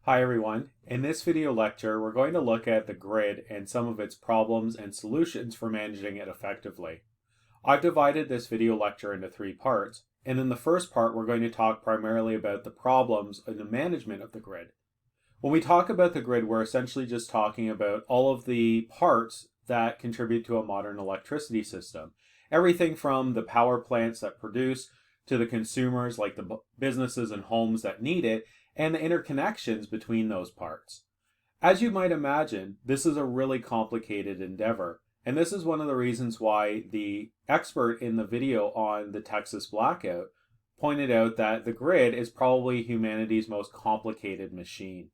Hi everyone. In this video lecture, we're going to look at the grid and some of its problems and solutions for managing it effectively. I've divided this video lecture into three parts, and in the first part, we're going to talk primarily about the problems in the management of the grid. When we talk about the grid, we're essentially just talking about all of the parts that contribute to a modern electricity system. Everything from the power plants that produce to the consumers like the businesses and homes that need it, and the interconnections between those parts. As you might imagine, this is a really complicated endeavor, and this is one of the reasons why the expert in the video on the Texas blackout pointed out that the grid is probably humanity's most complicated machine.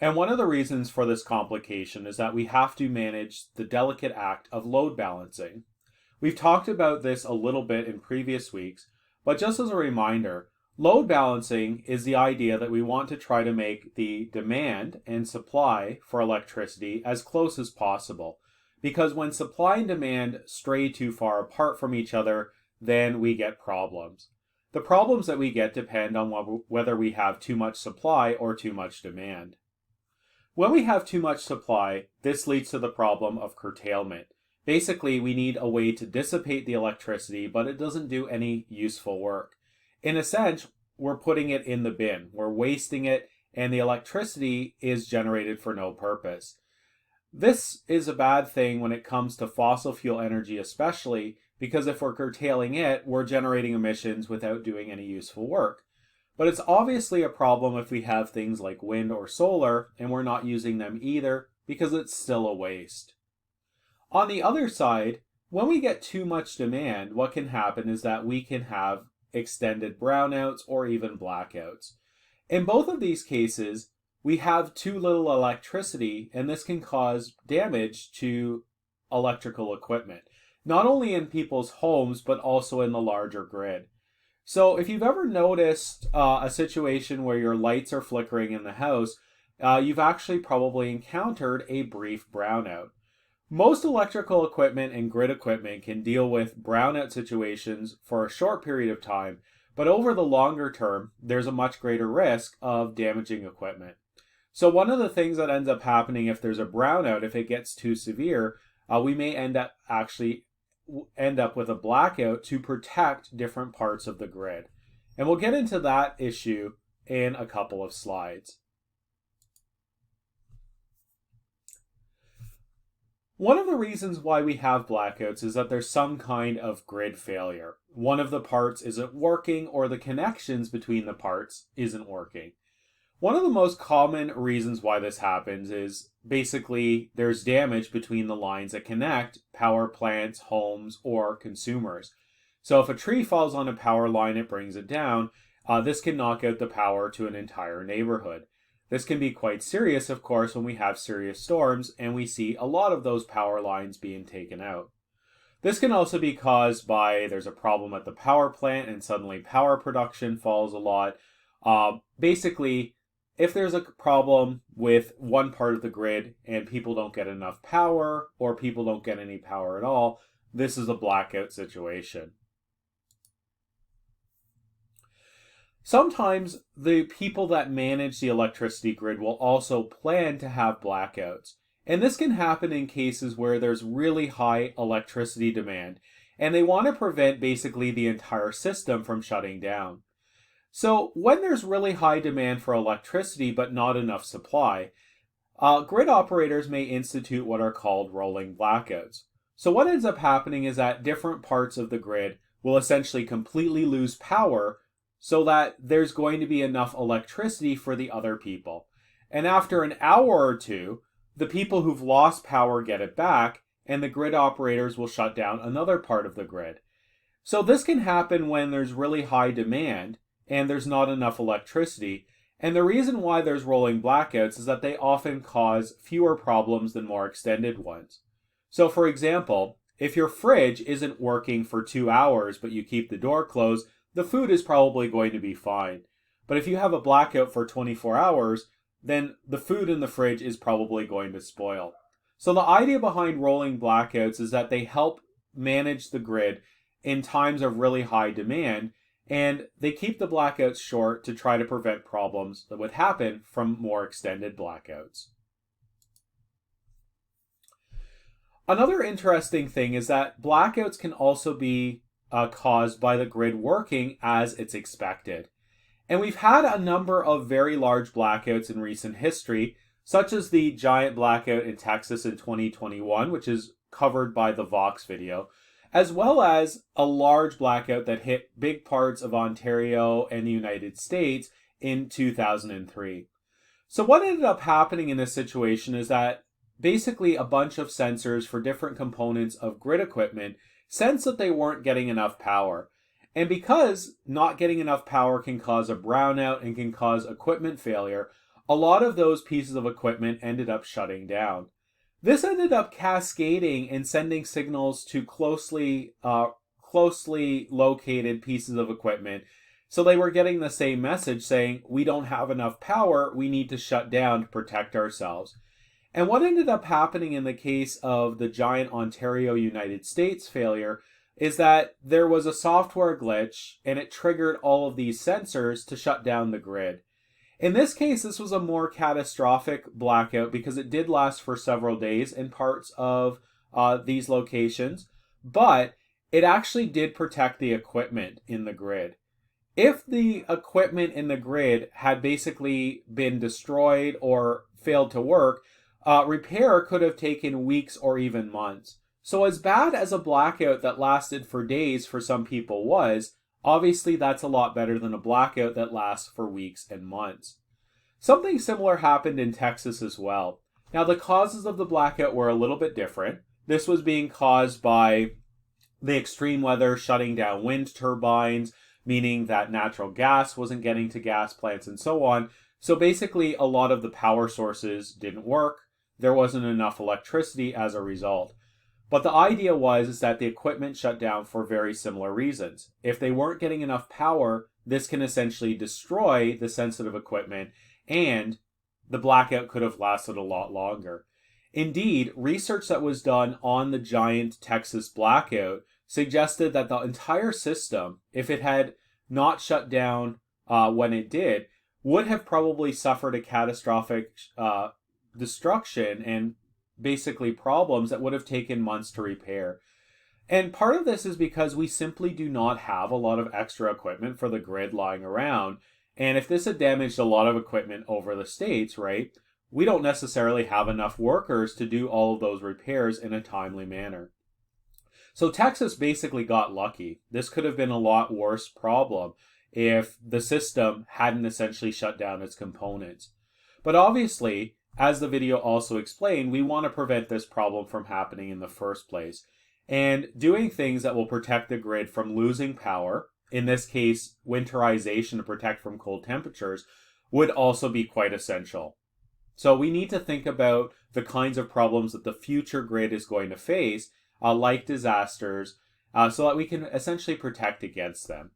And one of the reasons for this complication is that we have to manage the delicate act of load balancing. We've talked about this a little bit in previous weeks, but just as a reminder, load balancing is the idea that we want to try to make the demand and supply for electricity as close as possible. Because when supply and demand stray too far apart from each other, then we get problems. The problems that we get depend on whether we have too much supply or too much demand. When we have too much supply, this leads to the problem of curtailment. Basically, we need a way to dissipate the electricity, but it doesn't do any useful work. In a sense, we're putting it in the bin. We're wasting it, and the electricity is generated for no purpose. This is a bad thing when it comes to fossil fuel energy especially, because if we're curtailing it, we're generating emissions without doing any useful work. But it's obviously a problem if we have things like wind or solar, and we're not using them either, because it's still a waste. On the other side, when we get too much demand, what can happen is that we can have extended brownouts or even blackouts. In both of these cases, we have too little electricity, and this can cause damage to electrical equipment, not only in people's homes, but also in the larger grid. So if you've ever noticed a situation where your lights are flickering in the house, you've actually probably encountered a brief brownout. Most electrical equipment and grid equipment can deal with brownout situations for a short period of time, but over the longer term, there's a much greater risk of damaging equipment. So one of the things that ends up happening if there's a brownout, if it gets too severe, we may end up with a blackout to protect different parts of the grid. And we'll get into that issue in a couple of slides. One of the reasons why we have blackouts is that there's some kind of grid failure. One of the parts isn't working, or the connections between the parts isn't working. One of the most common reasons why this happens is basically there's damage between the lines that connect power plants, homes, or consumers. So if a tree falls on a power line, it brings it down. This can knock out the power to an entire neighborhood. This can be quite serious, of course, when we have serious storms and we see a lot of those power lines being taken out. This can also be caused by there's a problem at the power plant and suddenly power production falls a lot. Basically, if there's a problem with one part of the grid and people don't get enough power or people don't get any power at all, this is a blackout situation. Sometimes the people that manage the electricity grid will also plan to have blackouts. And this can happen in cases where there's really high electricity demand, and they want to prevent basically the entire system from shutting down. So when there's really high demand for electricity but not enough supply, grid operators may institute what are called rolling blackouts. So what ends up happening is that different parts of the grid will essentially completely lose power so that there's going to be enough electricity for the other people. And after an hour or two, the people who've lost power get it back, and the grid operators will shut down another part of the grid. So this can happen when there's really high demand and there's not enough electricity. And the reason why there's rolling blackouts is that they often cause fewer problems than more extended ones. So for example, if your fridge isn't working for 2 hours but you keep the door closed, the food is probably going to be fine. But if you have a blackout for 24 hours, then the food in the fridge is probably going to spoil. So the idea behind rolling blackouts is that they help manage the grid in times of really high demand, and they keep the blackouts short to try to prevent problems that would happen from more extended blackouts. Another interesting thing is that blackouts can also be caused by the grid working as it's expected. And we've had a number of very large blackouts in recent history, such as the giant blackout in Texas in 2021, which is covered by the Vox video, as well as a large blackout that hit big parts of Ontario and the United States in 2003. So what ended up happening in this situation is that basically a bunch of sensors for different components of grid equipment sensed that they weren't getting enough power. And because not getting enough power can cause a brownout and can cause equipment failure, a lot of those pieces of equipment ended up shutting down. This ended up cascading and sending signals to closely located pieces of equipment. So they were getting the same message saying, we don't have enough power, we need to shut down to protect ourselves. And what ended up happening in the case of the giant Ontario, United States failure is that there was a software glitch and it triggered all of these sensors to shut down the grid. In this case, this was a more catastrophic blackout because it did last for several days in parts of these locations, but it actually did protect the equipment in the grid. If the equipment in the grid had basically been destroyed or failed to work, repair could have taken weeks or even months. So as bad as a blackout that lasted for days for some people was, obviously that's a lot better than a blackout that lasts for weeks and months. Something similar happened in Texas as well. Now the causes of the blackout were a little bit different. This was being caused by the extreme weather shutting down wind turbines, meaning that natural gas wasn't getting to gas plants and so on. So basically a lot of the power sources didn't work. There wasn't enough electricity as a result. But the idea was that the equipment shut down for very similar reasons. If they weren't getting enough power, this can essentially destroy the sensitive equipment, and the blackout could have lasted a lot longer. Indeed, research that was done on the giant Texas blackout suggested that the entire system, if it had not shut down when it did, would have probably suffered a catastrophic destruction and basically problems that would have taken months to repair. And part of this is because we simply do not have a lot of extra equipment for the grid lying around. And if this had damaged a lot of equipment over the states, right, we don't necessarily have enough workers to do all of those repairs in a timely manner. So Texas basically got lucky. This could have been a lot worse problem if the system hadn't essentially shut down its components. But obviously, as the video also explained, we want to prevent this problem from happening in the first place. And doing things that will protect the grid from losing power, in this case, winterization to protect from cold temperatures, would also be quite essential. So we need to think about the kinds of problems that the future grid is going to face, like disasters, so that we can essentially protect against them.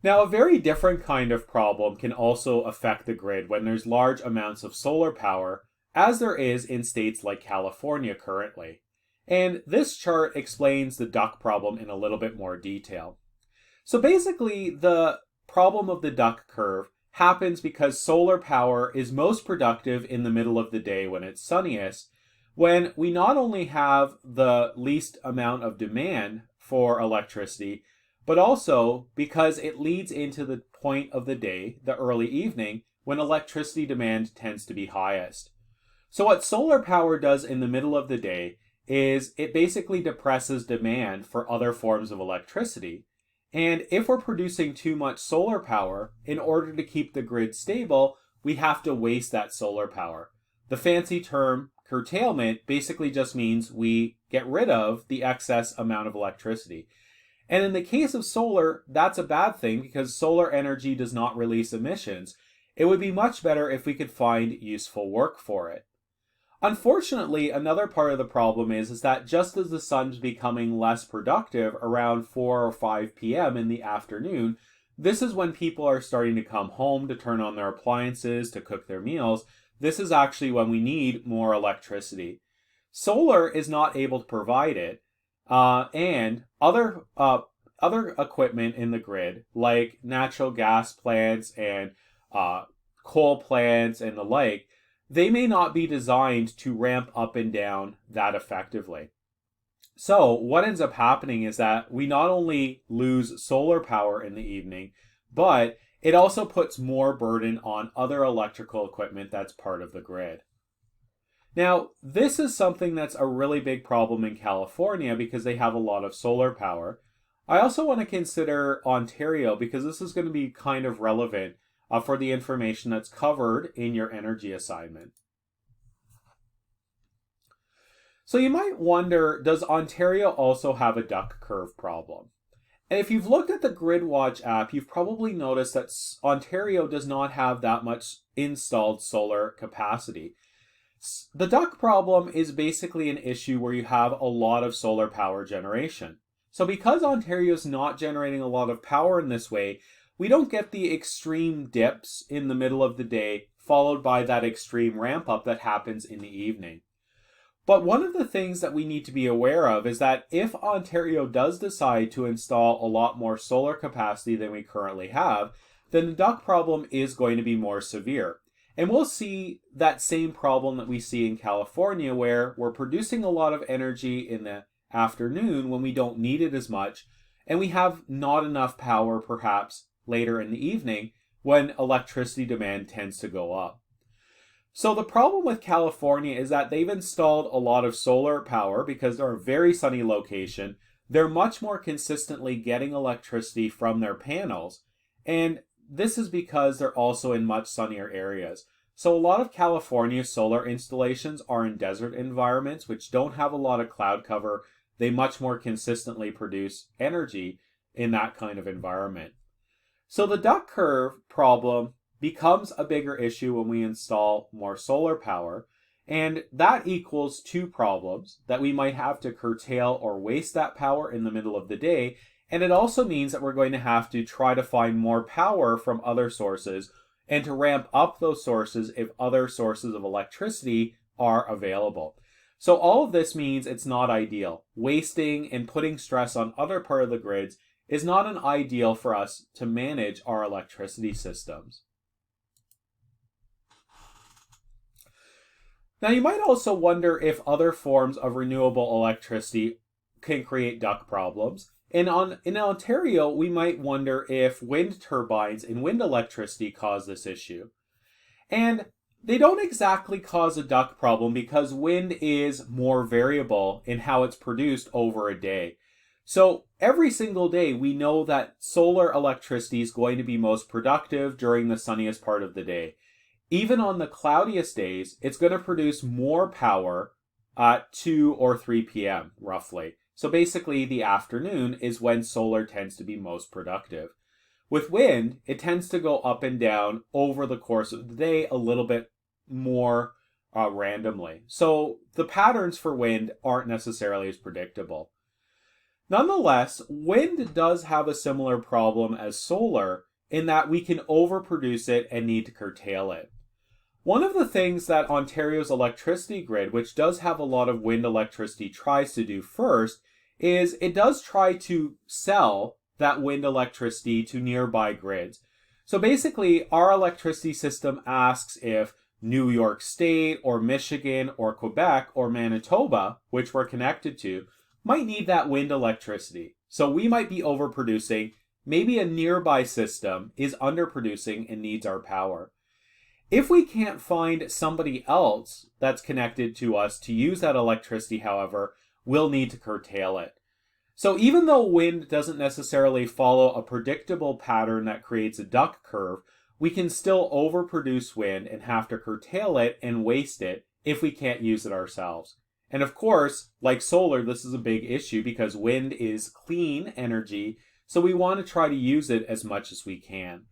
Now, a very different kind of problem can also affect the grid when there's large amounts of solar power, as there is in states like California currently. And this chart explains the duck problem in a little bit more detail. So basically, the problem of the duck curve happens because solar power is most productive in the middle of the day when it's sunniest, when we not only have the least amount of demand for electricity, but also because it leads into the point of the day, the early evening, when electricity demand tends to be highest. So what solar power does in the middle of the day is it basically depresses demand for other forms of electricity. And if we're producing too much solar power, in order to keep the grid stable, we have to waste that solar power. The fancy term curtailment basically just means we get rid of the excess amount of electricity. And in the case of solar, that's a bad thing because solar energy does not release emissions. It would be much better if we could find useful work for it. Unfortunately, another part of the problem is that just as the sun's becoming less productive around 4 or 5 p.m. in the afternoon, this is when people are starting to come home to turn on their appliances, to cook their meals. This is actually when we need more electricity. Solar is not able to provide it. and other equipment in the grid, like natural gas plants and coal plants and the like, they may not be designed to ramp up and down that effectively. So what ends up happening is that we not only lose solar power in the evening, but it also puts more burden on other electrical equipment that's part of the grid. Now, this is something that's a really big problem in California because they have a lot of solar power. I also want to consider Ontario because this is going to be kind of relevant for the information that's covered in your energy assignment. So you might wonder, does Ontario also have a duck curve problem? And if you've looked at the GridWatch app, you've probably noticed that Ontario does not have that much installed solar capacity. The duck problem is basically an issue where you have a lot of solar power generation. So because Ontario is not generating a lot of power in this way, we don't get the extreme dips in the middle of the day, followed by that extreme ramp up that happens in the evening. But one of the things that we need to be aware of is that if Ontario does decide to install a lot more solar capacity than we currently have, then the duck problem is going to be more severe. And we'll see that same problem that we see in California, where we're producing a lot of energy in the afternoon when we don't need it as much, and we have not enough power perhaps later in the evening when electricity demand tends to go up. So the problem with California is that they've installed a lot of solar power because they're a very sunny location. They're much more consistently getting electricity from their panels, and this is because they're also in much sunnier areas. So a lot of California's solar installations are in desert environments which don't have a lot of cloud cover. They much more consistently produce energy in that kind of environment. So the duck curve problem becomes a bigger issue when we install more solar power, and that equals two problems: that we might have to curtail or waste that power in the middle of the day, and it also means that we're going to have to try to find more power from other sources and to ramp up those sources if other sources of electricity are available. So all of this means it's not ideal. Wasting and putting stress on other part of the grids is not an ideal for us to manage our electricity systems. Now you might also wonder if other forms of renewable electricity can create duck problems. In Ontario, we might wonder if wind turbines and wind electricity cause this issue. And they don't exactly cause a duck problem because wind is more variable in how it's produced over a day. So every single day we know that solar electricity is going to be most productive during the sunniest part of the day. Even on the cloudiest days, it's going to produce more power at 2 or 3 p.m. roughly. So basically the afternoon is when solar tends to be most productive. With wind, it tends to go up and down over the course of the day a little bit more randomly. So the patterns for wind aren't necessarily as predictable. Nonetheless, wind does have a similar problem as solar in that we can overproduce it and need to curtail it. One of the things that Ontario's electricity grid, which does have a lot of wind electricity, tries to do first is it does try to sell that wind electricity to nearby grids. So basically, our electricity system asks if New York State or Michigan or Quebec or Manitoba, which we're connected to, might need that wind electricity. So we might be overproducing. Maybe a nearby system is underproducing and needs our power. If we can't find somebody else that's connected to us to use that electricity, however, we'll need to curtail it. So even though wind doesn't necessarily follow a predictable pattern that creates a duck curve, we can still overproduce wind and have to curtail it and waste it if we can't use it ourselves. And of course, like solar, this is a big issue because wind is clean energy, so we want to try to use it as much as we can.